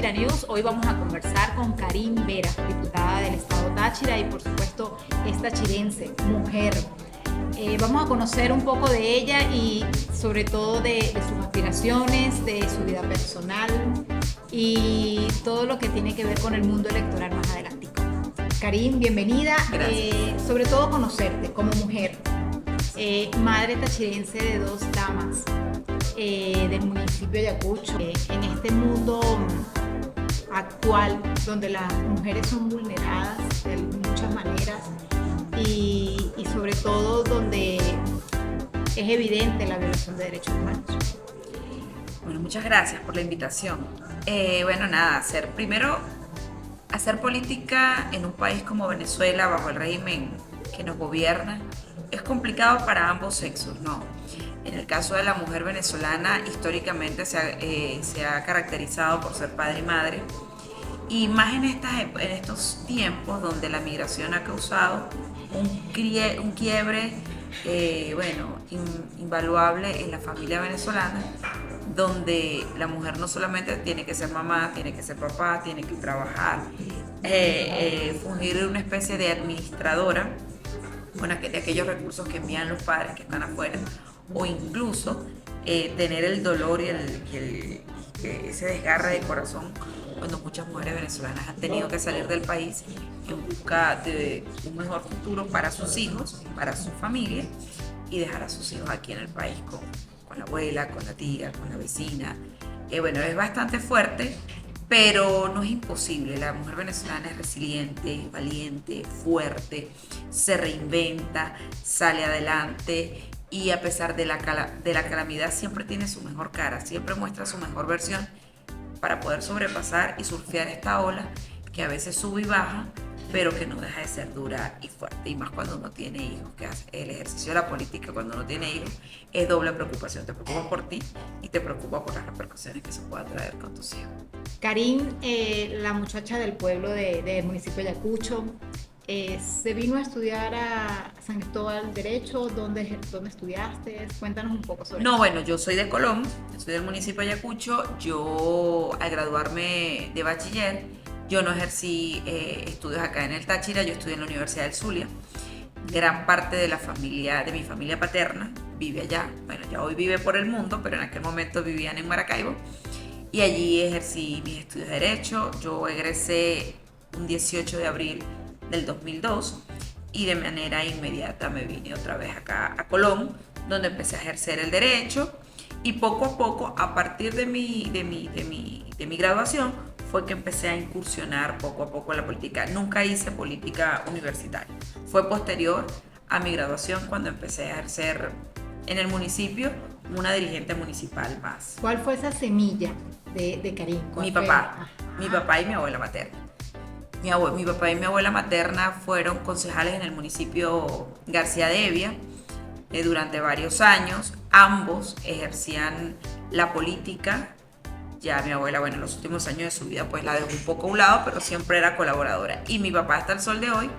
Táchira News. Hoy vamos a conversar con Karin Vera, diputada del estado Táchira y por supuesto es tachirense, mujer. Vamos a conocer un poco de ella y sobre todo de sus aspiraciones, de su vida personal y todo lo que tiene que ver con el mundo electoral más adelante. Karin, bienvenida. Sobre todo conocerte como mujer, madre tachirense de 2 damas del municipio de Ayacucho, en este mundo actual donde las mujeres son vulneradas de muchas maneras y sobre todo donde es evidente la violación de derechos humanos. Bueno, muchas gracias por la invitación. Hacer política en un país como Venezuela, bajo el régimen que nos gobierna, es complicado para ambos sexos, ¿no? En el caso de la mujer venezolana, históricamente se ha caracterizado por ser padre y madre, y más en estos tiempos donde la migración ha causado un quiebre invaluable en la familia venezolana, donde la mujer no solamente tiene que ser mamá, tiene que ser papá, tiene que trabajar, fungir una especie de administradora de aquellos recursos que envían los padres que están afuera, o incluso tener el dolor y ese desgarre de corazón cuando muchas mujeres venezolanas han tenido que salir del país en busca de un mejor futuro para sus hijos, para su familia, y dejar a sus hijos aquí en el país con la abuela, con la tía, con la vecina. Es bastante fuerte, pero no es imposible. La mujer venezolana es resiliente, valiente, fuerte, se reinventa, sale adelante y a pesar de la calamidad siempre tiene su mejor cara, siempre muestra su mejor versión para poder sobrepasar y surfear esta ola que a veces sube y baja, pero que no deja de ser dura y fuerte, y más cuando uno tiene hijos, que hace el ejercicio de la política cuando uno tiene hijos es doble preocupación. Te preocupas por ti y te preocupas por las repercusiones que se puedan traer con tus hijos. Karin, la muchacha del pueblo del municipio de Ayacucho, se vino a estudiar a San Cristóbal Derecho. ¿Dónde estudiaste? Cuéntanos un poco sobre eso. Yo soy de Colón, soy del municipio de Ayacucho. Yo, al graduarme de bachiller, yo no ejercí estudios acá en el Táchira, yo estudié en la Universidad del Zulia. Gran parte de mi familia paterna vive allá. Ya hoy vive por el mundo, pero en aquel momento vivían en Maracaibo. Y allí ejercí mis estudios de Derecho. Yo egresé un 18 de abril del 2002 y de manera inmediata me vine otra vez acá a Colón, donde empecé a ejercer el derecho, y poco a poco, a partir de mi graduación, fue que empecé a incursionar poco a poco en la política. Nunca hice política universitaria. Fue posterior a mi graduación cuando empecé a ejercer en el municipio como una dirigente municipal más. ¿Cuál fue esa semilla de Karin? Mi papá y mi abuela materna. Mi papá y mi abuela materna fueron concejales en el municipio García de Hevia durante varios años. Ambos ejercían la política. Ya mi abuela, en los últimos años de su vida pues la dejó un poco a un lado, pero siempre era colaboradora. Y mi papá hasta el sol de hoy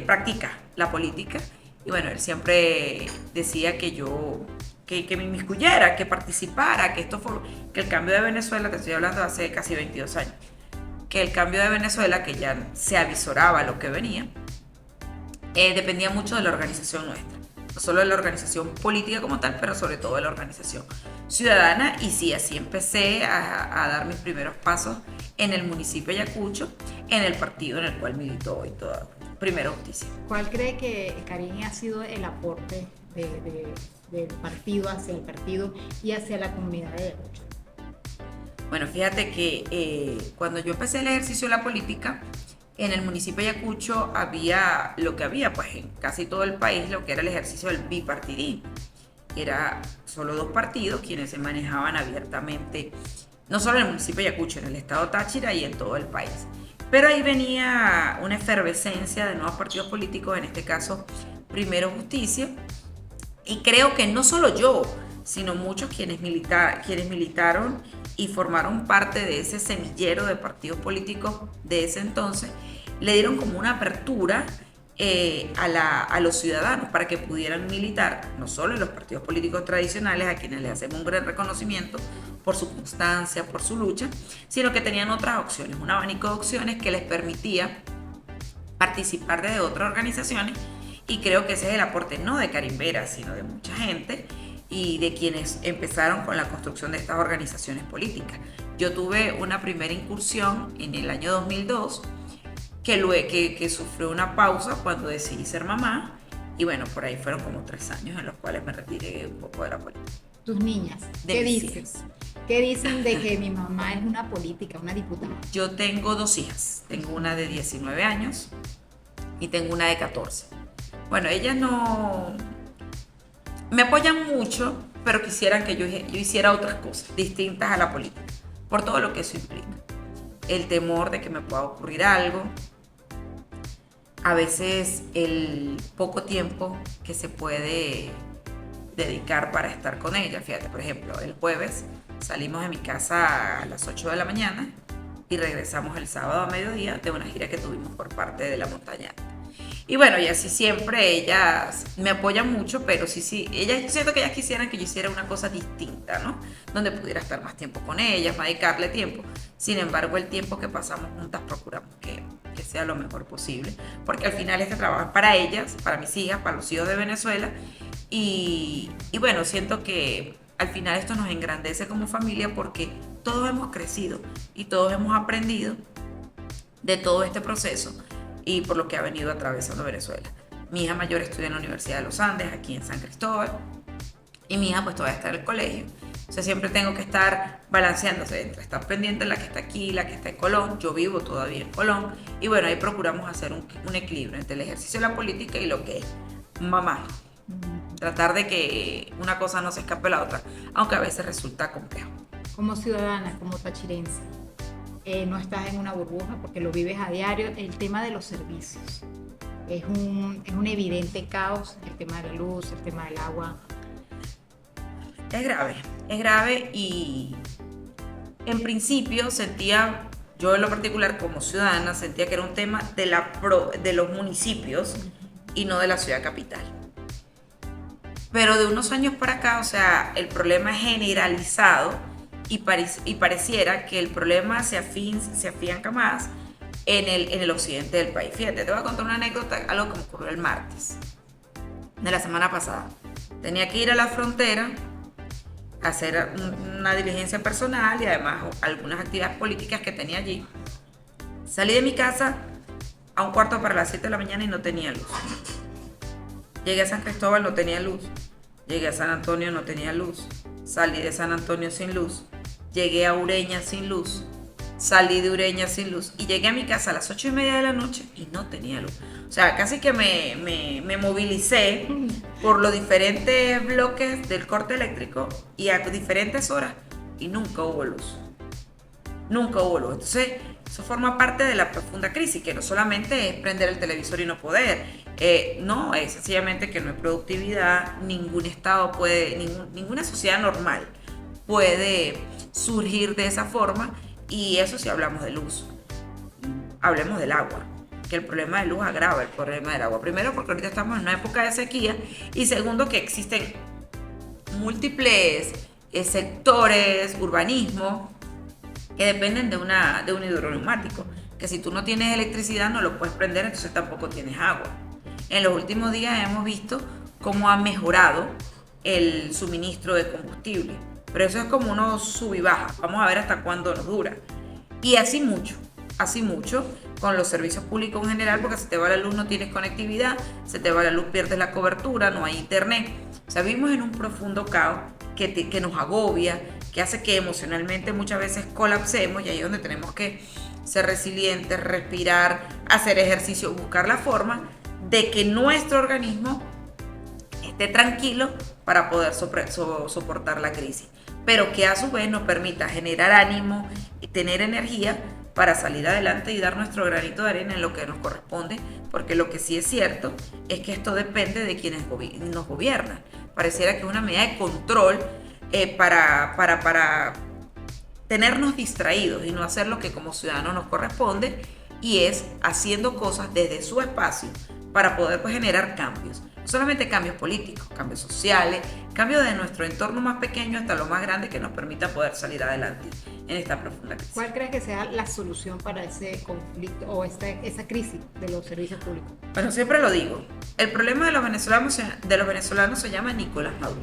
practica la política. Y él siempre decía que me inmiscuyera, que participara, que el cambio de Venezuela, te estoy hablando de hace casi 22 años, que el cambio de Venezuela, que ya se avisoraba lo que venía, dependía mucho de la organización nuestra. No solo de la organización política como tal, pero sobre todo de la organización ciudadana. Y sí, así empecé a dar mis primeros pasos en el municipio de Ayacucho, en el partido en el cual milito hoy toda Primera Justicia. ¿Cuál cree que, Karin, ha sido el aporte del partido hacia el partido y hacia la comunidad de Ayacucho? Fíjate que cuando yo empecé el ejercicio de la política, en el municipio de Ayacucho había en casi todo el país, lo que era el ejercicio del bipartidismo. Era solo 2 partidos quienes se manejaban abiertamente, no solo en el municipio de Ayacucho, en el estado Táchira y en todo el país. Pero ahí venía una efervescencia de nuevos partidos políticos, en este caso Primera Justicia, y creo que no solo yo, sino muchos quienes militaron y formaron parte de ese semillero de partidos políticos de ese entonces, le dieron como una apertura a los ciudadanos para que pudieran militar, no solo en los partidos políticos tradicionales, a quienes les hacemos un gran reconocimiento por su constancia, por su lucha, sino que tenían otras opciones, un abanico de opciones que les permitía participar de otras organizaciones, y creo que ese es el aporte no de Karim Vera, sino de mucha gente y de quienes empezaron con la construcción de estas organizaciones políticas. Yo tuve una primera incursión en el año 2002, que sufrió una pausa cuando decidí ser mamá, y bueno, por ahí fueron como 3 años en los cuales me retiré un poco de la política. Tus niñas, ¿qué dicen? ¿Qué dicen de que mi mamá es una política, una diputada? Yo tengo 2 hijas, tengo una de 19 años y tengo una de 14. Bueno, ellas no me apoyan mucho, pero quisieran que yo hiciera otras cosas distintas a la política, por todo lo que eso implica. El temor de que me pueda ocurrir algo, a veces el poco tiempo que se puede dedicar para estar con ella. Fíjate, por ejemplo, el jueves salimos de mi casa a las 8 de la mañana y regresamos el sábado a mediodía de una gira que tuvimos por parte de la montaña. Y bueno, y así siempre ellas me apoyan mucho, pero sí, ellas, siento que ellas quisieran que yo hiciera una cosa distinta, ¿no? Donde pudiera estar más tiempo con ellas, dedicarle tiempo. Sin embargo, el tiempo que pasamos juntas procuramos que sea lo mejor posible, porque al final este trabajo es para ellas, para mis hijas, para los hijos de Venezuela, y bueno, siento que al final esto nos engrandece como familia, porque todos hemos crecido y todos hemos aprendido de todo este proceso y por lo que ha venido atravesando Venezuela. Mi hija mayor estudia en la Universidad de los Andes, aquí en San Cristóbal, y mi hija pues todavía está en el colegio. O sea, siempre tengo que estar balanceándose entre estar pendiente de la que está aquí, la que está en Colón. Yo vivo todavía en Colón, y bueno, ahí procuramos hacer un equilibrio entre el ejercicio de la política y lo que es mamá. Tratar de que una cosa no se escape de la otra, aunque a veces resulta complejo. Como ciudadana, como tachirense, no estás en una burbuja porque lo vives a diario. El tema de los servicios es un evidente caos, el tema de la luz, el tema del agua. Es grave, y en principio yo en lo particular como ciudadana sentía que era un tema de los municipios y no de la ciudad capital. Pero de unos años para acá, o sea, el problema es generalizado, y pareciera que el problema se afianca más en el occidente del país. Fíjate, te voy a contar una anécdota, algo que me ocurrió el martes de la semana pasada. Tenía que ir a la frontera a hacer una diligencia personal y además algunas actividades políticas que tenía allí. Salí de mi casa a 7:15 de la mañana y no tenía luz. Llegué a San Cristóbal, no tenía luz. Llegué a San Antonio, no tenía luz. Salí de San Antonio sin luz. Llegué a Ureña sin luz. Salí de Ureña sin luz. Y llegué a mi casa a las 8:30 de la noche y no tenía luz. O sea, casi que me movilicé por los diferentes bloques del corte eléctrico y a diferentes horas, y nunca hubo luz. Nunca hubo luz. Entonces, eso forma parte de la profunda crisis, que no solamente es prender el televisor y no poder. No, es sencillamente que no hay productividad. Ningún estado ninguna sociedad normal puede surgir de esa forma. Y eso si hablamos de luz. Hablemos del agua, que el problema de luz agrava el problema del agua. Primero, porque ahorita estamos en una época de sequía, y segundo, que existen múltiples sectores, urbanismo, que dependen de un hidroneumático, que si tú no tienes electricidad no lo puedes prender, entonces tampoco tienes agua. En los últimos días hemos visto cómo ha mejorado el suministro de combustible, pero eso es como uno sube y baja. Vamos a ver hasta cuándo nos dura. Y así mucho con los servicios públicos en general, porque se te va la luz, no tienes conectividad, se te va la luz, pierdes la cobertura, no hay internet. O sea, vivimos en un profundo caos que nos agobia, que hace que emocionalmente muchas veces colapsemos, y ahí es donde tenemos que ser resilientes, respirar, hacer ejercicio, buscar la forma de que nuestro organismo esté tranquilo para poder soportar la crisis, pero que a su vez nos permita generar ánimo y tener energía para salir adelante y dar nuestro granito de arena en lo que nos corresponde, porque lo que sí es cierto es que esto depende de quienes nos gobiernan. Pareciera que es una medida de control para tenernos distraídos y no hacer lo que como ciudadanos nos corresponde, y es haciendo cosas desde su espacio, para poder pues, generar cambios. No solamente cambios políticos, cambios sociales, cambios de nuestro entorno más pequeño hasta lo más grande que nos permita poder salir adelante en esta profunda crisis. ¿Cuál crees que sea la solución para ese conflicto o esa crisis de los servicios públicos? Bueno, siempre lo digo, el problema de los venezolanos se llama Nicolás Maduro.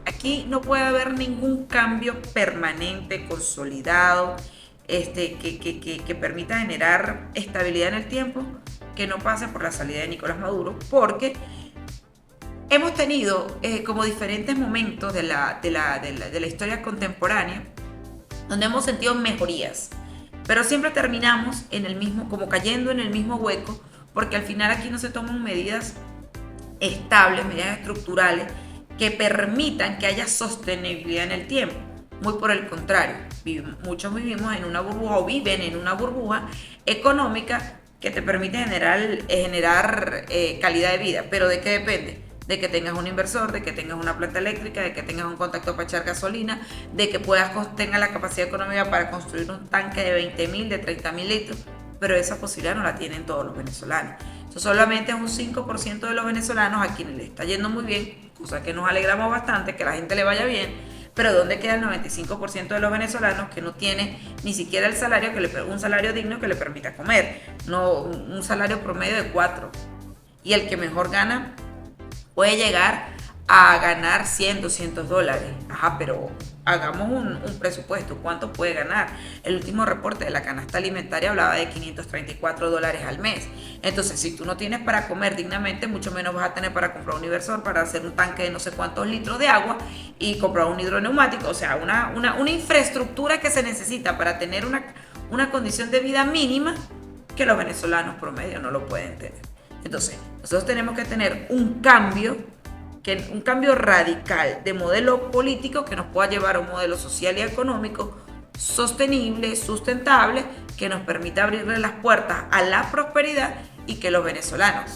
Aquí no puede haber ningún cambio permanente, consolidado, que permita generar estabilidad en el tiempo, que no pase por la salida de Nicolás Maduro, porque hemos tenido como diferentes momentos de la historia contemporánea donde hemos sentido mejorías, pero siempre terminamos en el mismo, como cayendo en el mismo hueco, porque al final aquí no se toman medidas estables, medidas estructurales que permitan que haya sostenibilidad en el tiempo. Muy por el contrario, muchos vivimos en una burbuja o viven en una burbuja económica que te permite generar calidad de vida. ¿Pero de qué depende? De que tengas un inversor, de que tengas una planta eléctrica, de que tengas un contacto para echar gasolina, de que tengas la capacidad económica para construir un tanque de 20.000, de 30.000 litros. Pero esa posibilidad no la tienen todos los venezolanos. Eso solamente es un 5% de los venezolanos a quienes les está yendo muy bien, cosa que nos alegramos bastante, que a la gente le vaya bien. Pero ¿dónde queda el 95% de los venezolanos que no tiene ni siquiera un salario digno que le permita comer? No, un salario promedio de 4. Y el que mejor gana puede llegar a ganar 100, 200 dólares. Ajá, pero hagamos un presupuesto. ¿Cuánto puede ganar? El último reporte de la canasta alimentaria hablaba de 534 dólares al mes. Entonces, si tú no tienes para comer dignamente, mucho menos vas a tener para comprar un inversor, para hacer un tanque de no sé cuántos litros de agua y comprar un hidroneumático. O sea, una infraestructura que se necesita para tener una condición de vida mínima que los venezolanos promedio no lo pueden tener. Entonces, nosotros tenemos que tener un cambio radical de modelo político que nos pueda llevar a un modelo social y económico sostenible, sustentable, que nos permita abrirle las puertas a la prosperidad y que los venezolanos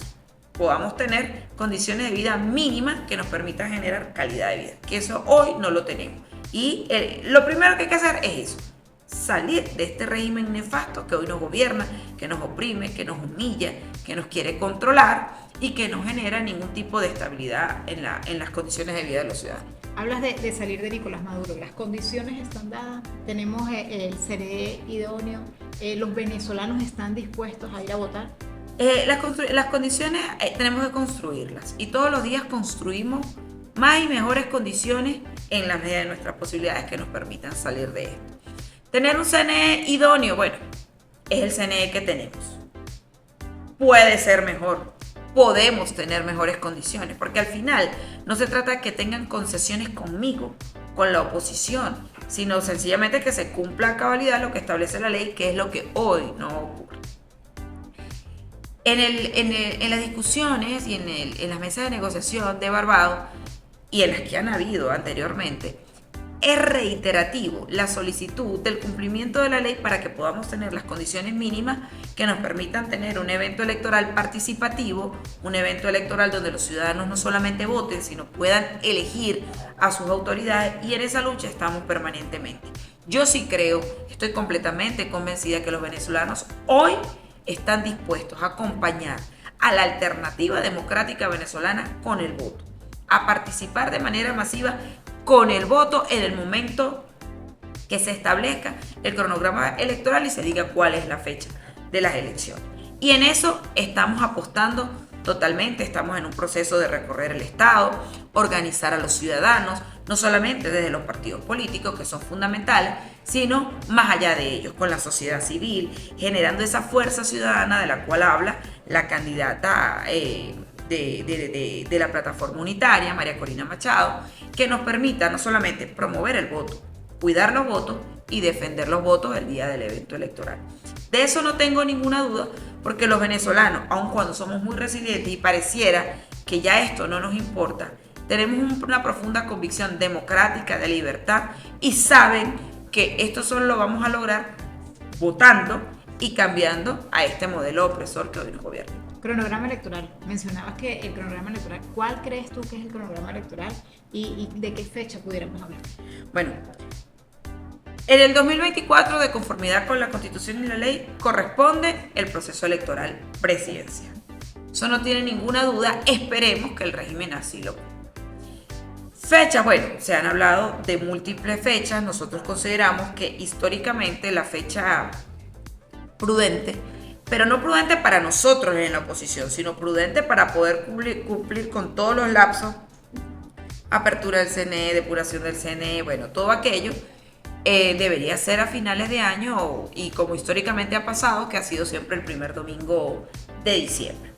podamos tener condiciones de vida mínimas que nos permitan generar calidad de vida, que eso hoy no lo tenemos. Y lo primero que hay que hacer es eso, salir de este régimen nefasto que hoy nos gobierna, que nos oprime, que nos humilla, que nos quiere controlar y que no genera ningún tipo de estabilidad en las condiciones de vida de los ciudadanos. Hablas de salir de Nicolás Maduro. ¿Las condiciones están dadas? ¿Tenemos el CNE idóneo? ¿Los venezolanos están dispuestos a ir a votar? Las condiciones tenemos que construirlas y todos los días construimos más y mejores condiciones en la medida de nuestras posibilidades que nos permitan salir de esto. Tener un CNE idóneo, bueno, es el CNE que tenemos. Puede ser mejor, podemos tener mejores condiciones, porque al final no se trata de que tengan concesiones conmigo, con la oposición, sino sencillamente que se cumpla a cabalidad lo que establece la ley, que es lo que hoy no ocurre. En las discusiones y en las mesas de negociación de Barbados y en las que han habido anteriormente, es reiterativo la solicitud del cumplimiento de la ley para que podamos tener las condiciones mínimas que nos permitan tener un evento electoral participativo, un evento electoral donde los ciudadanos no solamente voten, sino puedan elegir a sus autoridades, y en esa lucha estamos permanentemente. Yo sí creo, estoy completamente convencida que los venezolanos hoy están dispuestos a acompañar a la alternativa democrática venezolana con el voto, a participar de manera masiva con el voto en el momento que se establezca el cronograma electoral y se diga cuál es la fecha de las elecciones. Y en eso estamos apostando totalmente, estamos en un proceso de recorrer el Estado, organizar a los ciudadanos, no solamente desde los partidos políticos, que son fundamentales, sino más allá de ellos, con la sociedad civil, generando esa fuerza ciudadana de la cual habla la candidata de la plataforma unitaria, María Corina Machado, que nos permita no solamente promover el voto, cuidar los votos y defender los votos el día del evento electoral. De eso no tengo ninguna duda, porque los venezolanos, aun cuando somos muy resilientes y pareciera que ya esto no nos importa, tenemos una profunda convicción democrática de libertad y saben que esto solo lo vamos a lograr votando y cambiando a este modelo opresor que hoy nos gobierna. Cronograma electoral. Mencionabas que el cronograma electoral. ¿Cuál crees tú que es el cronograma electoral y de qué fecha pudiéramos hablar? Bueno, en el 2024, de conformidad con la Constitución y la ley, corresponde el proceso electoral presidencial. Eso no tiene ninguna duda, esperemos que el régimen así lo cumpla. Fechas, bueno, se han hablado de múltiples fechas. Nosotros consideramos que históricamente la fecha prudente, pero no prudente para nosotros en la oposición, sino prudente para poder cumplir con todos los lapsos, apertura del CNE, depuración del CNE, bueno, todo aquello, debería ser a finales de año y como históricamente ha pasado, que ha sido siempre el primer domingo de diciembre.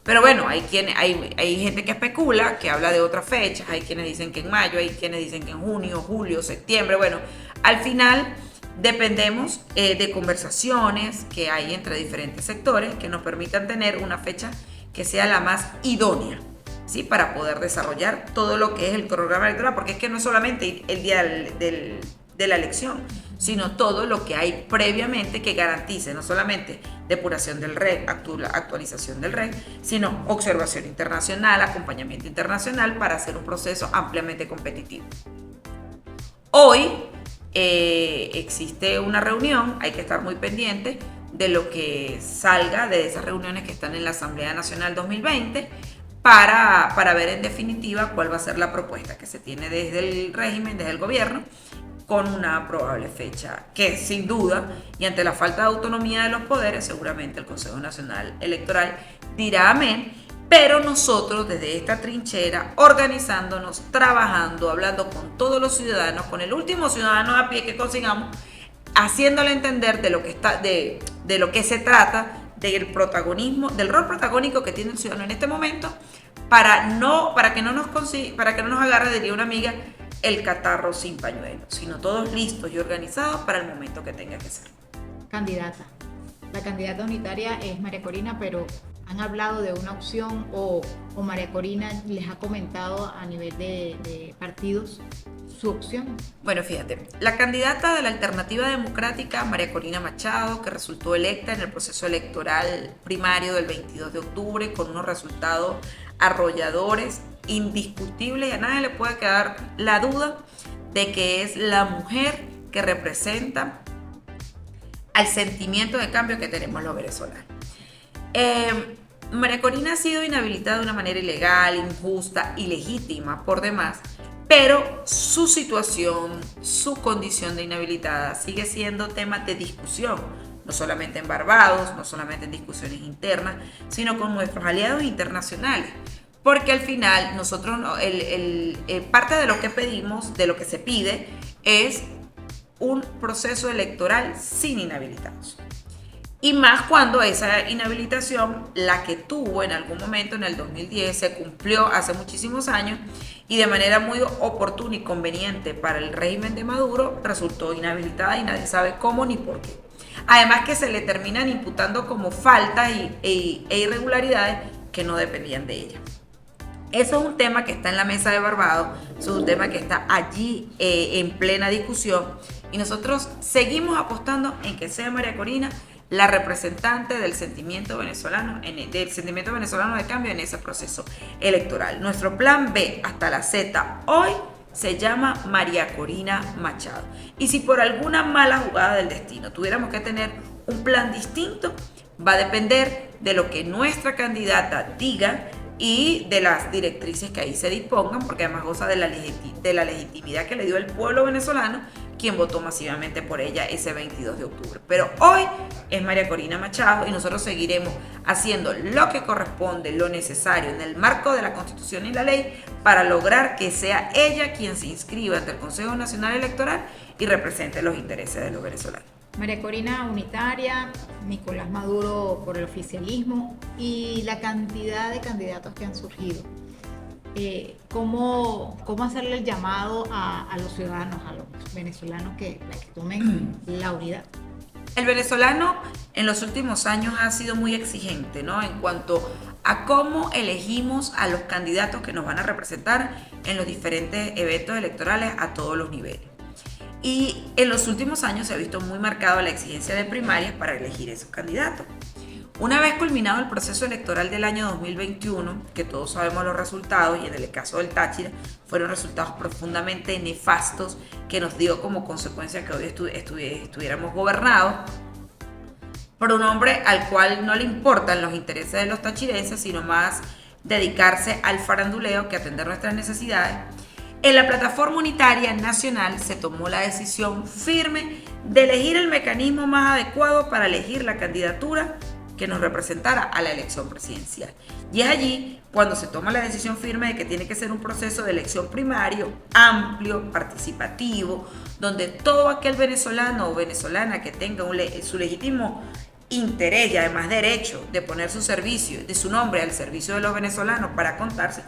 Pero bueno, hay gente que especula, que habla de otras fechas, hay quienes dicen que en mayo, hay quienes dicen que en junio, julio, septiembre. Bueno, al final dependemos de conversaciones que hay entre diferentes sectores que nos permitan tener una fecha que sea la más idónea, ¿sí? Para poder desarrollar todo lo que es el programa electoral, porque es que no es solamente el día de la elección, sino todo lo que hay previamente que garantice no solamente depuración del REC, actualización del REC, sino observación internacional, acompañamiento internacional para hacer un proceso ampliamente competitivo. Hoy existe una reunión, hay que estar muy pendiente de lo que salga de esas reuniones que están en la Asamblea Nacional 2020 para ver en definitiva cuál va a ser la propuesta que se tiene desde el régimen, desde el gobierno, con una probable fecha que sin duda y ante la falta de autonomía de los poderes seguramente el Consejo Nacional Electoral dirá amén, pero nosotros desde esta trinchera organizándonos, trabajando, hablando con todos los ciudadanos, con el último ciudadano a pie que consigamos, haciéndole entender de lo que está, de lo que se trata, del protagonismo, del rol protagónico que tiene el ciudadano en este momento, para que no nos agarre, diría una amiga, el catarro sin pañuelo, sino todos listos y organizados para el momento que tenga que ser. Candidata. La candidata unitaria es María Corina, pero ¿han hablado de una opción o María Corina les ha comentado a nivel de partidos su opción? Bueno, fíjate, la candidata de la Alternativa Democrática, María Corina Machado, que resultó electa en el proceso electoral primario del 22 de octubre con unos resultados arrolladores, indiscutibles, y a nadie le puede quedar la duda de que es la mujer que representa al sentimiento de cambio que tenemos los venezolanos. María Corina ha sido inhabilitada de una manera ilegal, injusta, ilegítima por demás, pero su situación, su condición de inhabilitada sigue siendo tema de discusión, no solamente en Barbados, no solamente en discusiones internas, sino con nuestros aliados internacionales. Porque al final nosotros, parte de lo que pedimos, de lo que se pide, es un proceso electoral sin inhabilitados. Y más cuando esa inhabilitación, la que tuvo en algún momento en el 2010, se cumplió hace muchísimos años y de manera muy oportuna y conveniente para el régimen de Maduro, resultó inhabilitada y nadie sabe cómo ni por qué. Además que se le terminan imputando como faltas e irregularidades que no dependían de ella. Eso es un tema que está en la mesa de Barbados, eso es un tema que está allí en plena discusión y nosotros seguimos apostando en que sea María Corina la representante del sentimiento venezolano de cambio en ese proceso electoral. Nuestro plan B hasta la Z hoy se llama María Corina Machado. Y si por alguna mala jugada del destino tuviéramos que tener un plan distinto, va a depender de lo que nuestra candidata diga y de las directrices que ahí se dispongan, porque además goza de la legitimidad que le dio el pueblo venezolano, quien votó masivamente por ella ese 22 de octubre. Pero hoy es María Corina Machado y nosotros seguiremos haciendo lo que corresponde, lo necesario en el marco de la Constitución y la ley para lograr que sea ella quien se inscriba ante el Consejo Nacional Electoral y represente los intereses de los venezolanos. María Corina unitaria, Nicolás Maduro por el oficialismo y la cantidad de candidatos que han surgido. ¿Cómo hacerle el llamado a los ciudadanos, a los venezolanos que tomen la unidad? El venezolano en los últimos años ha sido muy exigente, ¿no? En cuanto a cómo elegimos a los candidatos que nos van a representar en los diferentes eventos electorales a todos los niveles. Y en los últimos años se ha visto muy marcada la exigencia de primarias para elegir esos candidatos. Una vez culminado el proceso electoral del año 2021, que todos sabemos los resultados, y en el caso del Táchira fueron resultados profundamente nefastos que nos dio como consecuencia que hoy estuviéramos gobernados por un hombre al cual no le importan los intereses de los tachirenses, sino más dedicarse al faranduleo que atender nuestras necesidades. En la plataforma unitaria nacional se tomó la decisión firme de elegir el mecanismo más adecuado para elegir la candidatura que nos representara a la elección presidencial. Y es allí cuando se toma la decisión firme de que tiene que ser un proceso de elección primario, amplio, participativo, donde todo aquel venezolano o venezolana que tenga su legítimo interés y además derecho de poner su servicio, de su nombre al servicio de los venezolanos para contarse,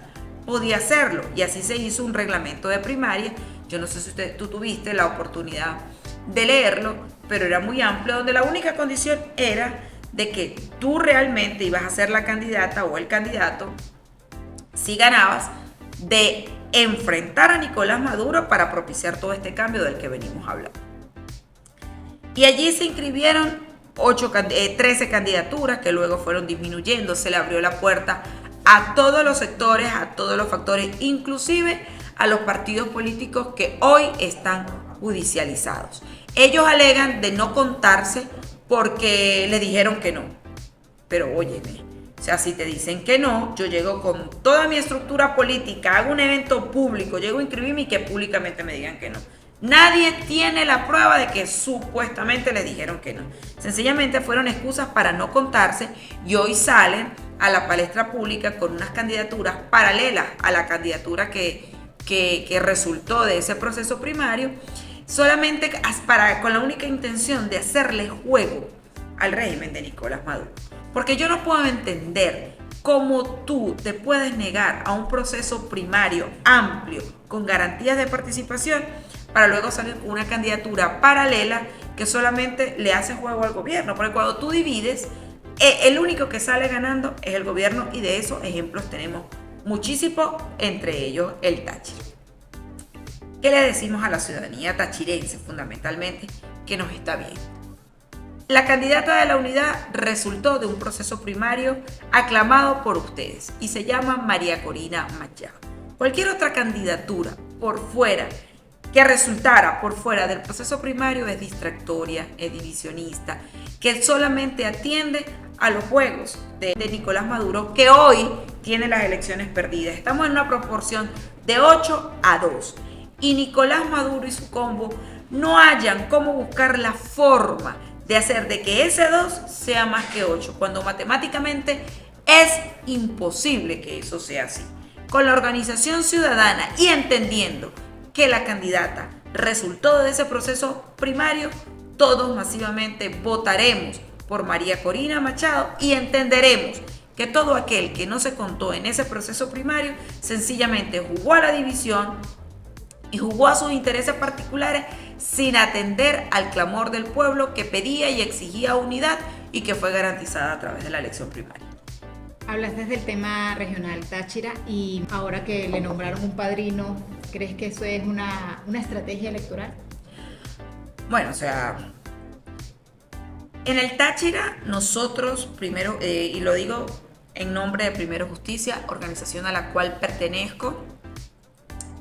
podía hacerlo. Y así se hizo un reglamento de primaria. Yo no sé si tú tuviste la oportunidad de leerlo, pero era muy amplio, donde la única condición era de que tú realmente ibas a ser la candidata o el candidato, si ganabas, de enfrentar a Nicolás Maduro para propiciar todo este cambio del que venimos hablando. Y allí se inscribieron 13 candidaturas que luego fueron disminuyendo. Se le abrió la puerta a todos los sectores, a todos los factores, inclusive a los partidos políticos que hoy están judicializados. Ellos alegan de no contarse porque le dijeron que no. Pero óyeme, o sea, si te dicen que no, yo llego con toda mi estructura política, hago un evento público, llego a inscribirme y que públicamente me digan que no. Nadie tiene la prueba de que supuestamente les dijeron que no. Sencillamente fueron excusas para no contarse y hoy salen a la palestra pública con unas candidaturas paralelas a la candidatura que resultó de ese proceso primario, solamente con la única intención de hacerle juego al régimen de Nicolás Maduro. Porque yo no puedo entender cómo tú te puedes negar a un proceso primario amplio con garantías de participación para luego salir con una candidatura paralela que solamente le hace juego al gobierno. Porque cuando tú divides, el único que sale ganando es el gobierno, y de esos ejemplos tenemos muchísimos, entre ellos el Táchira. ¿Qué le decimos a la ciudadanía tachirense fundamentalmente? Que nos está viendo. La candidata de la unidad resultó de un proceso primario aclamado por ustedes y se llama María Corina Machado. Cualquier otra candidatura por fuera que resultara por fuera del proceso primario es distractoria, es divisionista, que solamente atiende a los juegos de Nicolás Maduro, que hoy tiene las elecciones perdidas. Estamos en una proporción de 8-2 y Nicolás Maduro y su combo no hallan cómo buscar la forma de hacer de que ese 2 sea más que 8, cuando matemáticamente es imposible que eso sea así. Con la organización ciudadana y entendiendo que la candidata resultó de ese proceso primario, todos masivamente votaremos por María Corina Machado y entenderemos que todo aquel que no se contó en ese proceso primario sencillamente jugó a la división y jugó a sus intereses particulares sin atender al clamor del pueblo que pedía y exigía unidad y que fue garantizada a través de la elección primaria. Hablas desde el tema regional Táchira y ahora que le nombraron un padrino, ¿crees que eso es una estrategia electoral? Bueno, o sea, en el Táchira nosotros primero, y lo digo en nombre de Primero Justicia, organización a la cual pertenezco,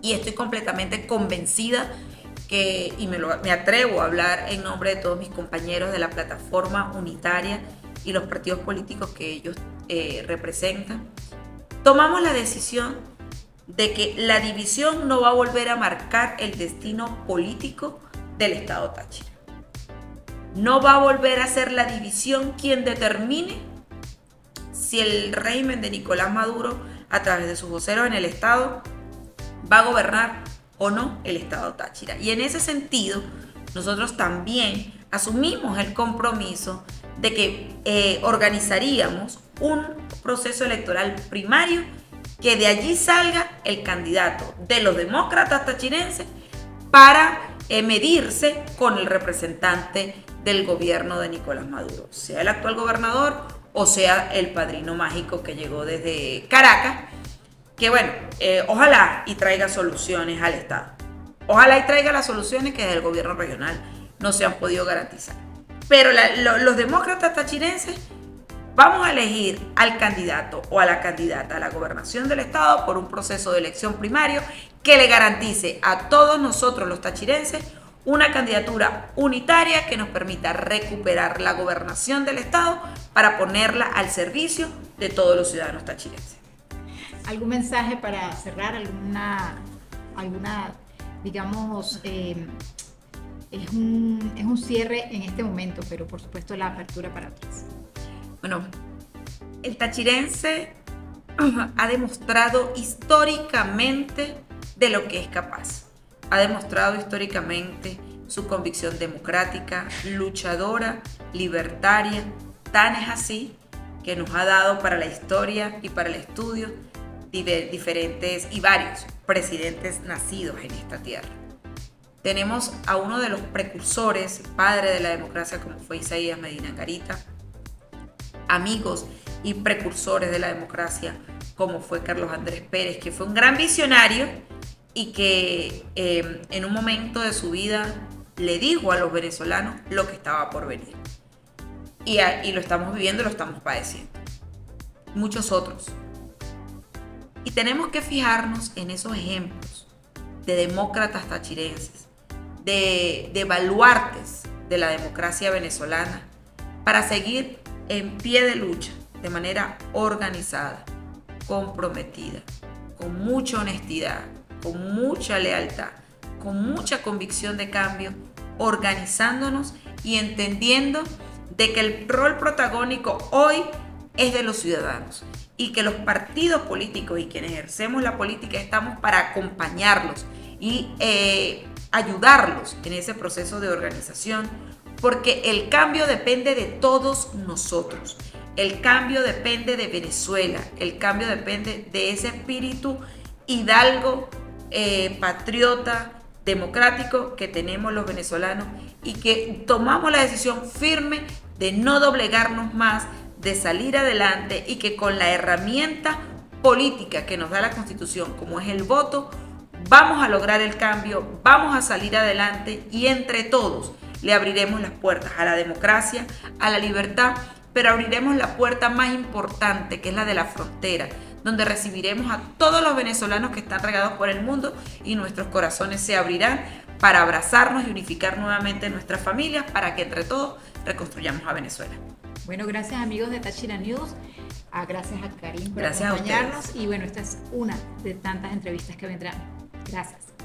y estoy completamente convencida y me atrevo a hablar en nombre de todos mis compañeros de la plataforma unitaria y los partidos políticos que ellos representan, tomamos la decisión de que la división no va a volver a marcar el destino político del Estado Táchira. No va a volver a ser la división quien determine si el régimen de Nicolás Maduro, a través de sus voceros en el Estado, va a gobernar o no el Estado Táchira. Y en ese sentido, nosotros también asumimos el compromiso de que organizaríamos un proceso electoral primario, que de allí salga el candidato de los demócratas tachirenses para medirse con el representante del gobierno de Nicolás Maduro, sea el actual gobernador o sea el padrino mágico que llegó desde Caracas, que bueno, ojalá y traiga soluciones al Estado. Ojalá y traiga las soluciones que desde el gobierno regional no se han podido garantizar. Pero los demócratas tachirenses vamos a elegir al candidato o a la candidata a la gobernación del Estado por un proceso de elección primario que le garantice a todos nosotros los tachirenses una candidatura unitaria que nos permita recuperar la gobernación del Estado para ponerla al servicio de todos los ciudadanos tachirenses. ¿Algún mensaje para cerrar? ¿Alguna digamos, es un cierre en este momento, pero por supuesto la apertura para atrás? Bueno, el tachirense ha demostrado históricamente de lo que es capaz. Ha demostrado históricamente su convicción democrática, luchadora, libertaria. Tan es así que nos ha dado para la historia y para el estudio diferentes y varios presidentes nacidos en esta tierra. Tenemos a uno de los precursores, padre de la democracia, como fue Isaías Medina Angarita, amigos y precursores de la democracia, como fue Carlos Andrés Pérez, que fue un gran visionario y que en un momento de su vida le dijo a los venezolanos lo que estaba por venir. Y lo estamos viviendo y lo estamos padeciendo. Muchos otros. Y tenemos que fijarnos en esos ejemplos de demócratas tachirenses, de baluartes de la democracia venezolana, para seguir en pie de lucha, de manera organizada, comprometida, con mucha honestidad, con mucha lealtad, con mucha convicción de cambio, organizándonos y entendiendo de que el rol protagónico hoy es de los ciudadanos y que los partidos políticos y quienes ejercemos la política estamos para acompañarlos y ayudarlos en ese proceso de organización, porque el cambio depende de todos nosotros. El cambio depende de Venezuela, el cambio depende de ese espíritu hidalgo, patriota, democrático que tenemos los venezolanos y que tomamos la decisión firme de no doblegarnos más, de salir adelante y que con la herramienta política que nos da la Constitución, como es el voto, vamos a lograr el cambio, vamos a salir adelante y entre todos le abriremos las puertas a la democracia, a la libertad, pero abriremos la puerta más importante, que es la de la frontera, donde recibiremos a todos los venezolanos que están regados por el mundo y nuestros corazones se abrirán para abrazarnos y unificar nuevamente nuestras familias para que entre todos reconstruyamos a Venezuela. Bueno, gracias amigos de Táchira News, gracias a Karim por Gracias acompañarnos y bueno, esta es una de tantas entrevistas que vendrán. Gracias.